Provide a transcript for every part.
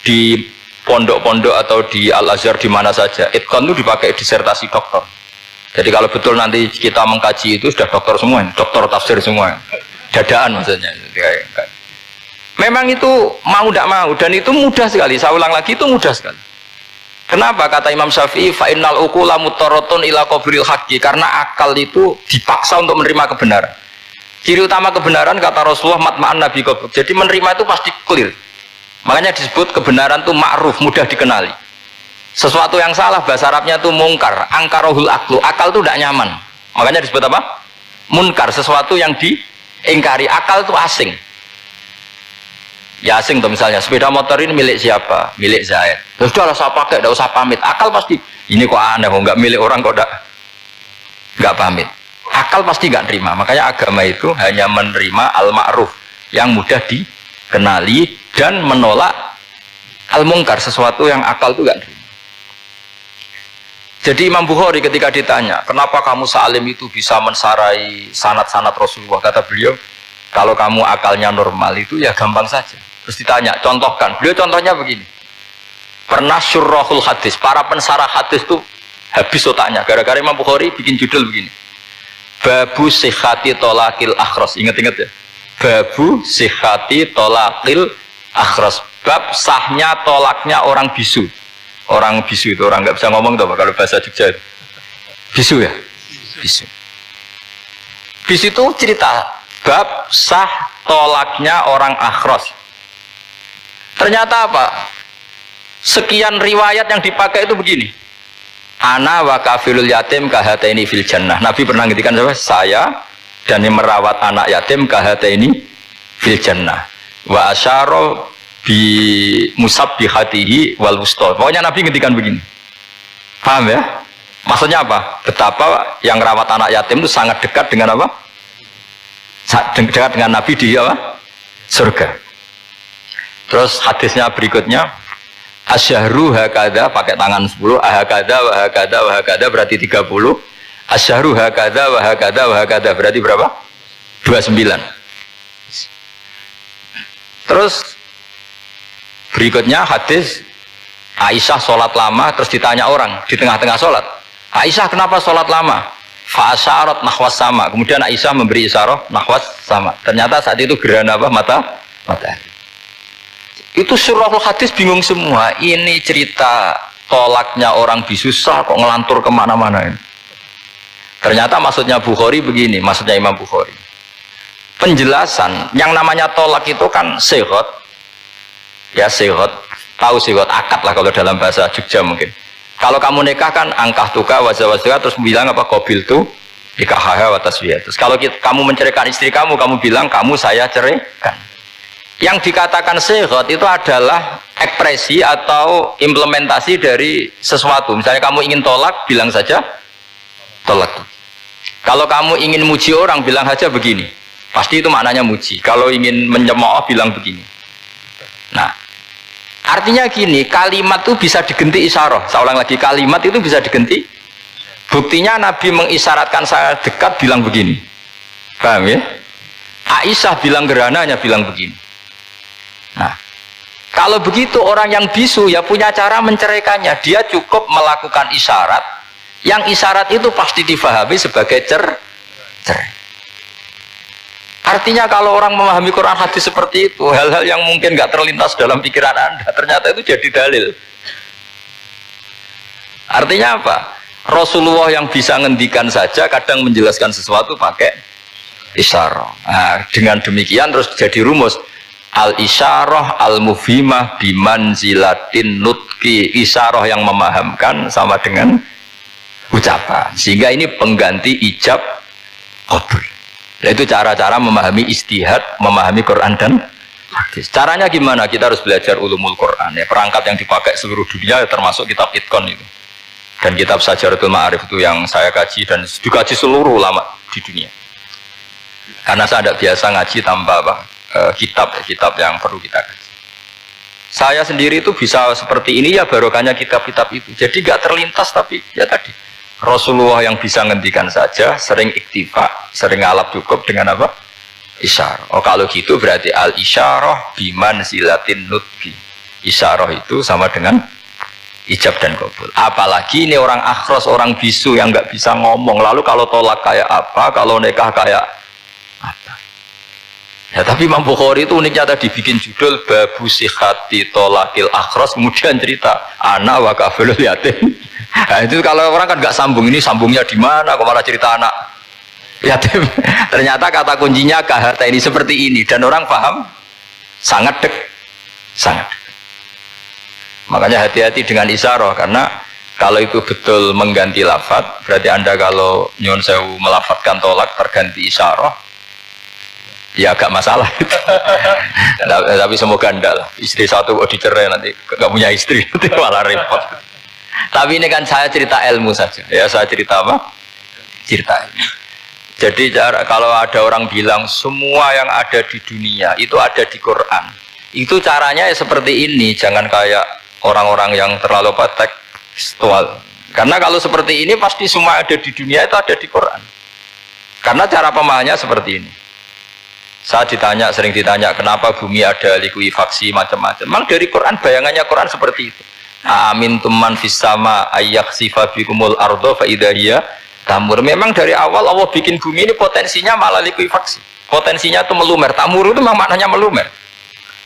di pondok-pondok atau di Al-Azhar di mana saja, itqan itu dipakai disertasi doktor. Jadi kalau betul nanti kita mengkaji itu sudah doktor semua, doktor tafsir semua, dadaan maksudnya. Memang itu mau tidak mau, dan itu mudah sekali. Saya ulang lagi, itu mudah sekali. Kenapa kata Imam Syafi'i fa innal uqula mutarratun ila qabril haqqi, karena akal itu dipaksa untuk menerima kebenaran. Ciri utama kebenaran kata Rasulullah matma'an nabi qabr. Jadi menerima itu pasti clear. Makanya disebut kebenaran itu ma'ruf, mudah dikenali. Sesuatu yang salah bahasa Arabnya itu mungkar, angkarohul aklu, akal itu tidak nyaman. Makanya disebut apa? Munkar, sesuatu yang diingkari. Akal itu asing. Ya asing tuh, misalnya sepeda motor ini milik siapa? Milik Zaid. Ya sudah lah saya pakai, tidak usah pamit. Akal pasti ini kok aneh, kok nggak milik orang kok nggak pamit. Akal pasti nggak terima. Makanya agama itu hanya menerima al-ma'ruf yang mudah dikenali dan menolak al-mungkar, sesuatu yang akal itu nggak terima. Jadi Imam Bukhari ketika ditanya, kenapa kamu salim itu bisa mensarai sanad-sanad Rasulullah? Kata beliau, kalau kamu akalnya normal itu ya gampang saja. Terus ditanya, contohkan. Beliau contohnya begini. Pernah syurrahul hadis, para pensarah hadis itu habis otaknya. Gara-gara Imam Bukhari bikin judul begini. Babu sihhati tolakil akhras. Ingat-ingat ya. Babu sihhati tolakil akhras. Bab sahnya tolaknya orang bisu. Orang bisu itu orang nggak bisa ngomong tuh kalau bahasa Jogja. Bisu ya? Bisu. Bisu itu cerita bab sah tolaknya orang akhras. Ternyata apa? Sekian riwayat yang dipakai itu begini. Ana wa kafilul yatim kahataini fil jannah. Nabi pernah ngintikan saya dan yang merawat anak yatim kahataini fil jannah. Wa asyara bi musabbihatihi wal wusta. Pokoknya Nabi ngintikan begini. Paham ya? Maksudnya apa? Betapa yang rawat anak yatim itu sangat dekat dengan apa? Dekat dengan Nabi di apa? Surga. Terus hadisnya berikutnya, asyahru hakada pakai tangan 10, ahakada wa hakada wa hakada berarti 30. Asyahru hakada wa hakada wa hakada berarti berapa? 29. Terus berikutnya hadis Aisyah sholat lama, terus ditanya orang di tengah-tengah sholat, Aisyah kenapa sholat lama? Fa'asyarat nahwas sama. Kemudian Aisyah memberi isyarah nahwas sama. Ternyata saat itu gerhana apa? Matahari. Itu surahul hadis bingung semua. Ini cerita tolaknya orang bisu sah kok ngelantur kemana-mana ini. Ternyata maksudnya Bukhari begini, maksudnya Imam Bukhari. Penjelasan yang namanya tolak itu kan sihot. Ya sihot, tahu sihot akad lah kalau dalam bahasa Jogja mungkin. Kalau kamu nikah kan angkah tuka wajah-wajah terus bilang apa qabil tu nikahha wa taswiyah. Terus kalau kamu menceraikan istri kamu bilang kamu saya ceraikan. Yang dikatakan sihot itu adalah ekspresi atau implementasi dari sesuatu. Misalnya kamu ingin tolak, bilang saja tolak. Kalau kamu ingin muji orang, bilang saja begini. Pasti itu maknanya muji. Kalau ingin menyemooh, bilang begini. Nah, artinya gini, kalimat itu bisa diganti isyarah. Saya ulang lagi, kalimat itu bisa diganti. Buktinya Nabi mengisyaratkan saya dekat, bilang begini. Paham ya? Aisyah bilang gerhananya, bilang begini. Nah, kalau begitu orang yang bisu ya punya cara menceraikannya. Dia cukup melakukan isyarat. Yang isyarat itu pasti difahami sebagai cerai. Artinya kalau orang memahami Quran hadis seperti itu, hal-hal yang mungkin nggak terlintas dalam pikiran Anda, ternyata itu jadi dalil. Artinya apa? Rasulullah yang bisa ngendikan saja kadang menjelaskan sesuatu pakai isyarah. Nah, dengan demikian terus jadi rumus. Al-isyarah al-mufhimah bimanzilatin nutki. Isyarah yang memahamkan sama dengan ucapan. Sehingga ini pengganti ijab qabul. Itu cara-cara memahami istihad, memahami Quran dan hadis. Caranya gimana? Kita harus belajar ulumul Quran. Ya, perangkat yang dipakai seluruh dunia termasuk kitab Itqan itu. Dan kitab Sajaratul Ma'arif itu yang saya kaji dan dikaji seluruh ulama di dunia. Karena saya tidak biasa ngaji tanpa apa? Kitab yang perlu kita kaji. Saya sendiri itu bisa seperti ini ya barokahnya kitab-kitab itu. Jadi gak terlintas tapi ya tadi Rasulullah yang bisa ngendikan saja, sering iktifa, sering alap cukup dengan apa? Isyarah. Oh kalau gitu berarti al-isyarah biman zilatin nutki. isyarah itu sama dengan ijab dan kabul. Apalagi ini orang akhros, orang bisu yang nggak bisa ngomong. Lalu kalau tolak kayak apa, kalau nikah kayak apa? Ya tapi Imam Bukhari itu uniknya tadi bikin judul babu sihati tolakil akhros, kemudian cerita anak wa kafilul yatim. Nah, itu kalau orang kan nggak sambung, ini sambungnya di mana? Kok malah cerita anak yatim? Ternyata kata kuncinya kaharta ini seperti ini dan orang paham sangat sangat. Makanya hati-hati dengan isyarah, karena kalau itu betul mengganti lafaz, berarti Anda kalau nyun sewu melafadzkan tolak terganti isyarah, ya agak masalah. Tapi semoga enggak lah. Istri satu kok dicerai nanti nggak punya istri, nanti malah repot. Tapi ini kan saya cerita ilmu saja. Ya saya cerita apa? Cerita ilmu. Jadi kalau ada orang bilang semua yang ada di dunia itu ada di Quran, itu caranya ya seperti ini, jangan kayak orang-orang yang terlalu tekstual. Karena kalau seperti ini pasti semua ada di dunia itu ada di Quran. Karena cara pemahamannya seperti ini. Saya sering ditanya kenapa bumi ada likuifaksi macam-macam. Memang dari Quran, bayangannya Quran seperti itu. Amin tuman fis sama ayyakhsifa bikumul ardo fa idza hiya tamur. Memang dari awal Allah bikin bumi ini potensinya malah likuifaksi. Potensinya itu melumer. Tamur itu memang maknanya melumer.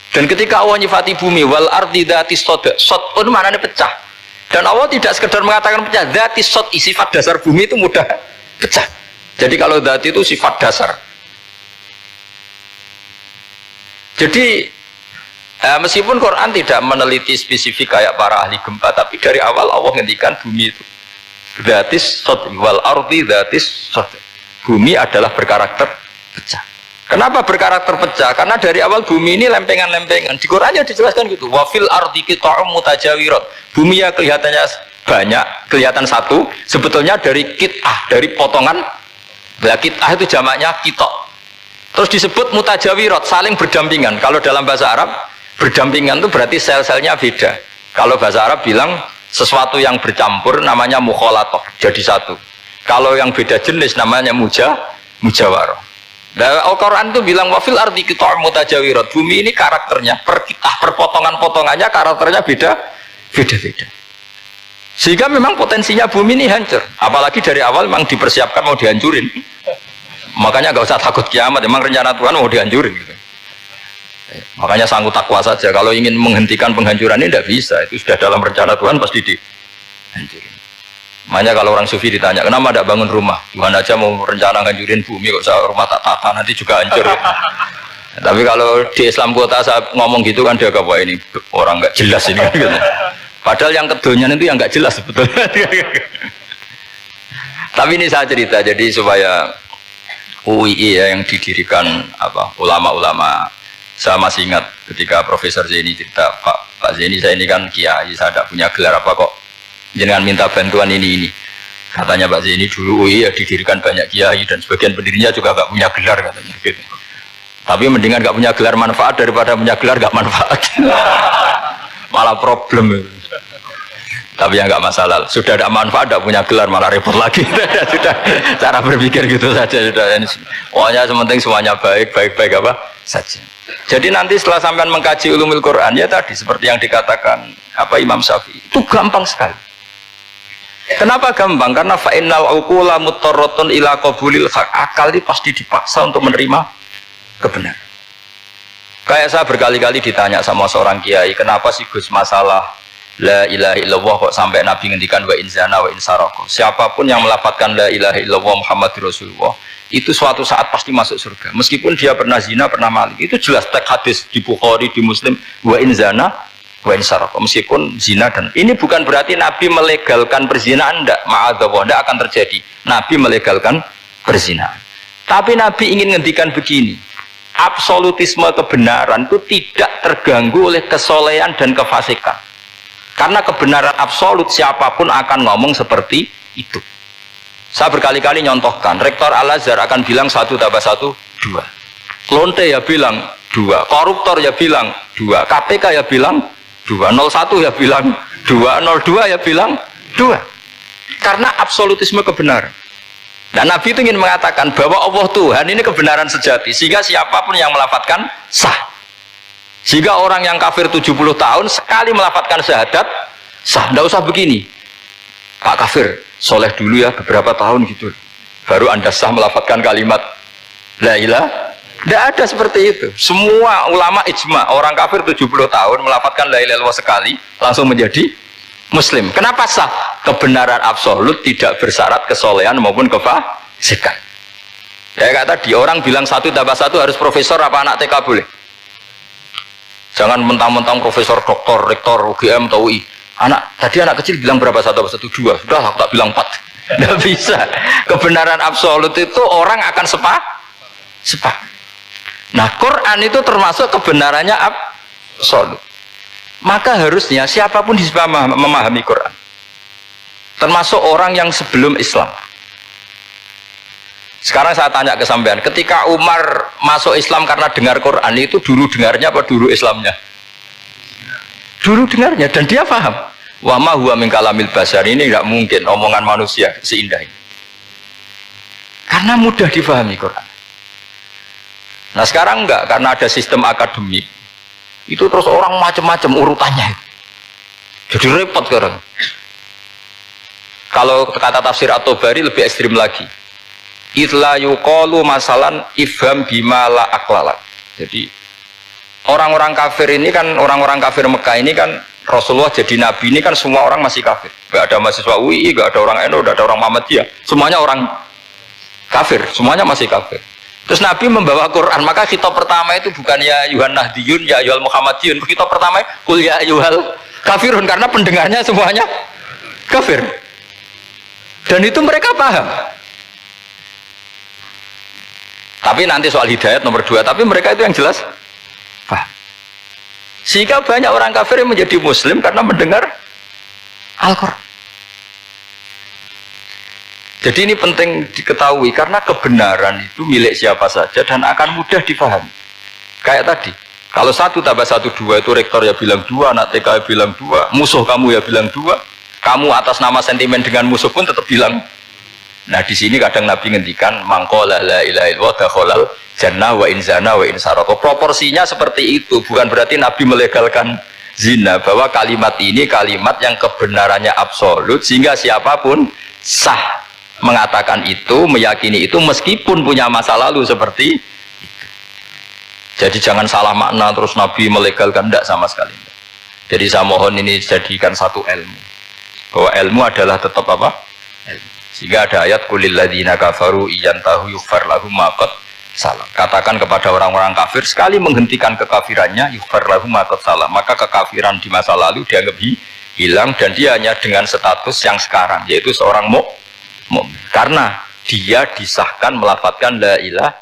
Dan ketika Allah nyifati bumi wal ardi dzatis soda, sod itu maknanya pecah. Dan Allah tidak sekedar mengatakan pecah, dzatis sod, sifat dasar bumi itu mudah pecah. Jadi kalau dzati itu sifat dasar. Jadi meskipun Quran tidak meneliti spesifik kayak para ahli gempa, tapi dari awal Allah ngendikan bumi itu dzatis sod wal ardi dzatis sod. Bumi adalah berkarakter pecah. Kenapa berkarakter pecah? Karena dari awal bumi ini lempengan-lempengan. Di Qurannya dijelaskan gitu. Wafil ardi qita'um mutajawirat. Bumi ya kelihatannya banyak, kelihatan satu. Sebetulnya dari qit'ah, dari potongan. Qit'ah itu jamaknya qita'. Terus disebut mutajawirat, saling berdampingan. Kalau dalam bahasa Arab, berdampingan itu berarti sel-selnya beda. Kalau bahasa Arab bilang sesuatu yang bercampur namanya mukhalatoh, jadi satu. Kalau yang beda jenis namanya mujawarah. Nah, Al-Quran itu bilang wafil ardi qita'um mutajawirat. Bumi ini karakternya per potongan-potongannya karakternya beda-beda. Sehingga memang potensinya bumi ini hancur. Apalagi dari awal memang dipersiapkan mau dihancurin. Makanya nggak usah takut kiamat. Memang rencana Tuhan mau dihancurin. Gitu. Makanya sanggup takwa saja. Kalau ingin menghentikan penghancuran ini tidak bisa. Itu sudah dalam rencana Tuhan pasti dihancurin. Makanya kalau orang sufi ditanya, kenapa tidak bangun rumah? Tuhan aja mau rencana ngancurin bumi, kok saya rumah tak tata, nanti juga hancur. Ya. Tapi kalau di Islam kota saya ngomong gitu kan dia wah ini orang nggak jelas ini. Gitu. Padahal yang kedonyan itu yang nggak jelas sebetulnya. Tapi ini saya cerita, jadi supaya UII ya yang didirikan ulama-ulama. Saya masih ingat ketika Profesor Zaini cerita, Pak Zaini saya ini kan kiai, saya tidak punya gelar apa kok. Jangan minta bantuan ini. Katanya Pak Zaini dulu UI ya didirikan banyak kiai dan sebagian pendirinya juga gak punya gelar katanya gitu. Tapi mendingan gak punya gelar manfaat daripada punya gelar gak manfaat. Malah problem. Tapi ya gak masalah. Sudah ada manfaat gak punya gelar malah repot lagi. Sudah cara berpikir gitu saja sudah. Pokoknya sementing semuanya baik apa saja. Jadi nanti setelah sampean mengkaji ulumul Quran ya tadi seperti yang dikatakan Imam Syafi'i itu gampang sekali. Kenapa gampang? Karena fa'innal uqula mutarratun ila qabulil haq. Akal ini pasti dipaksa untuk menerima kebenaran. Kayak saya berkali-kali ditanya sama seorang kiai, kenapa sih Gus masalah la ilaha illallah kok sampai Nabi ngendikan wa in zana wa in saraka. Siapapun yang melafadzkan la ilaha illallah Muhammadur Rasulullah itu suatu saat pasti masuk surga. Meskipun dia pernah zina, pernah maling. Itu jelas teks hadis di Bukhari, di Muslim, wa in zana wa in saraka, meskipun zina. Dan ini bukan berarti Nabi melegalkan perzinahan, enggak, ma'adzallah, enggak akan terjadi Nabi melegalkan perzinahan. Tapi Nabi ingin ngendikan begini, absolutisme kebenaran itu tidak terganggu oleh kesolehan dan kefasikan. Karena kebenaran absolut siapapun akan ngomong seperti itu. Saya berkali-kali nyontohkan, Rektor Al-Azhar akan bilang 1 tambah 1 2. Lonte ya bilang 2, koruptor ya bilang 2, KPK ya bilang 2, 01 ya bilang 2, 02 ya bilang 2. Karena absolutisme kebenaran. Dan Nabi itu ingin mengatakan bahwa Allah Tuhan ini kebenaran sejati, sehingga siapapun yang melafadzkan sah. Sehingga orang yang kafir 70 tahun sekali melafadzkan syahadat sah, tidak usah begini. Pak kafir, soleh dulu ya beberapa tahun gitu. Baru Anda sah melafadzkan kalimat la ilaha. Tidak ada seperti itu. Semua ulama ijma, orang kafir 70 tahun melafadzkan la ilaha illallah sekali langsung menjadi muslim. Kenapa sah? Kebenaran absolut tidak bersyarat kesolehan maupun kefasikan. Ya kayak tadi, orang bilang 1 tambah 1 harus profesor apa anak TK boleh? Jangan mentang-mentang profesor, doktor, rektor, UGM, atau UI. Tadi anak kecil bilang berapa 1 tambah 1? 2. Sudah aku tak bilang 4. Tidak bisa. Kebenaran absolut itu orang akan sepak. Nah, Quran itu termasuk kebenarannya absolut. Maka harusnya siapapun bisa memahami Quran. Termasuk orang yang sebelum Islam. Sekarang saya tanya ke sampean, ketika Umar masuk Islam karena dengar Quran itu dulu dengarnya apa dulu Islamnya? Dulu dengarnya, dan dia paham. Wa ma huwa min kalamil basar, ini enggak mungkin omongan manusia seindah ini. Karena mudah difahami Quran. Nah sekarang enggak, karena ada sistem akademik. Itu terus orang macam-macam urutannya. Jadi repot sekarang. Kalau kata tafsir At-Tabari lebih ekstrim lagi. Itla yuqalu masalan ifham bima la aklala. Jadi orang-orang kafir ini kan, orang-orang kafir Mekah ini kan, Rasulullah jadi nabi ini kan semua orang masih kafir. Gak ada mahasiswa UI, gak ada orang NU, gak ada orang Muhammadiyah. Semuanya orang kafir, semuanya masih kafir. Terus Nabi membawa Quran, maka khitab pertama itu bukan ya Yuhan Nahdiyun, ya Yuhal Muhammadiyun. Khitab pertama kul ya Yuhal kafirun, karena pendengarnya semuanya kafir. Dan itu mereka paham. Tapi nanti soal hidayat nomor 2, tapi mereka itu yang jelas paham. Sehingga banyak orang kafir yang menjadi muslim karena mendengar Al-Quran. Jadi ini penting diketahui karena kebenaran itu milik siapa saja dan akan mudah dipahami. Kayak tadi, kalau 1 tambah 1 2 itu rektor ya bilang 2, anak TK ya bilang 2, musuh kamu ya bilang 2, kamu atas nama sentimen dengan musuh pun tetap bilang. Nah di sini kadang Nabi ngendikan mangqala la ilaha illallah dakhalal jannah wa in zana wa in sarqa. Proporsinya seperti itu, bukan berarti Nabi melegalkan zina, bahwa kalimat ini kalimat yang kebenarannya absolut sehingga siapapun sah mengatakan itu, meyakini itu meskipun punya masa lalu seperti itu. Jadi jangan salah makna terus Nabi melegalkan, tidak sama sekali. Jadi saya mohon ini jadikan satu ilmu, bahwa ilmu adalah tetap apa? Ilmu. Sehingga ada ayat kulil ladzina kafaru iyantahu yughfar lahum ma qad salam. Katakan kepada orang-orang kafir, sekali menghentikan kekafirannya yughfar lahum ma qad salam, maka kekafiran di masa lalu dianggap hilang dan dia hanya dengan status yang sekarang, yaitu seorang mukmin. Karena dia disahkan melafadzkan la ilaha